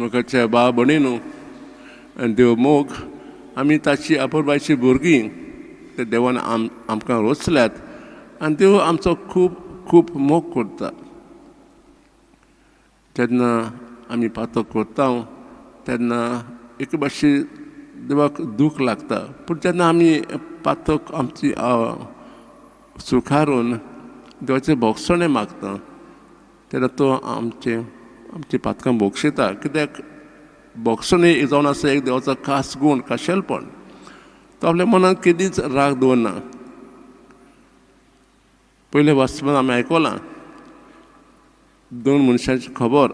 मुखाच्या भाव भयणीनू आनी देव मोग आमी ताची अपुरबायची भुरगीं ते देवान आमकां रोचल्यात आनी देव आमचो खूब खूब मोग करता. तेन्ना आमी पातक करता तेन्ना एक भाशे देवाक दूख लागता. पूण जेन्ना आमी पातक आमची सुखारून देवाचें भोगसणें मागता तेन्ना तो आमची पातकां भोगशिता. कित्याक भोगसणें एक जावन आसा एक देवाचो खास गूण खाशेलपण. तो आपल्या मनांत केदींच राग दवरना. पयले वाचपान आमी आयकलां 2 मनशांची खबर.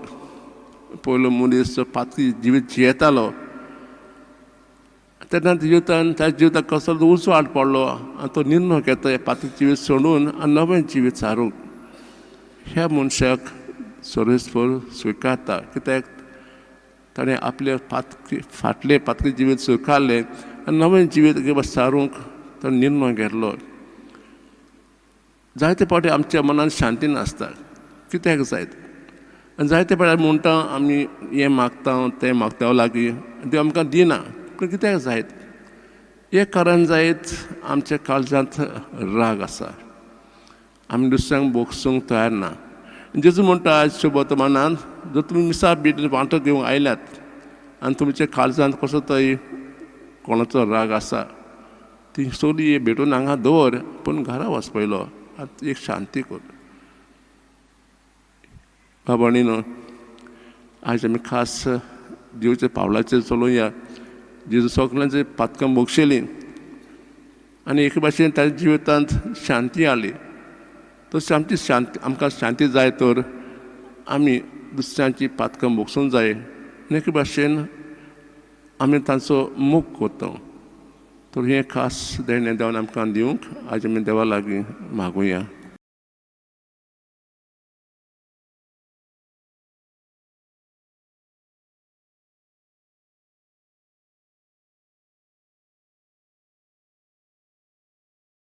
पयलो मनीस पातकी जिवीत जियेतालो तेन्ना ताच्या जिविताक कसलो उजवाड पडलो आनी तो निर्णय घेता हें पातकी जिवीत सोडून आनी नवें जिवीत सारूंक. ह्या मनशाक सर्वेस्पर स्विकारता कित्याक ताणें आपले फाटलें पातकी जिवीत स्विकारलें आनी नवें जिवीत सारूंक तो निर्णय घेतलो. जायते फावटी आमच्या मनांत शांती नासता. कित्याक जायत आनी जायते फावटी म्हणटा आमी हें मागता तें मागता देवा लागीं देव आमकां दिना. पूण कित्याक जायत एक कारण जायत आमच्या काळजांत राग आसा. आमी दुसऱ्यांक भोगसूंक तयार ना. जेजू म्हणटा आज शुभवर्तमानांत जर तुमी मिसा बीट वांटो घेवंक आयल्यात आनी तुमच्या काळजांत कसो तरी कोणाचो राग आसा ती सगळी भेटून हांगा दवर पूण घरा वच पयलो आतां एक शांती कर. बाबणीनो आज आमी खास देवाच्या पावलाचेर चलोवया. जेजू सगळ्यांचे पातकां भोगशिल्लीं आनी एके भाशेन ताच्या जिवितांत शांती हाडली. तशी आमची शांती आमकां शांती जाय तर आमी दुसऱ्यांची पातकां भोगसूंक जाय आनी एके भाशेन आमी तांचो मोग करता. तर हें खास देणें देवान आमकां दिवंक आज आमी देवा लागीं मागुया.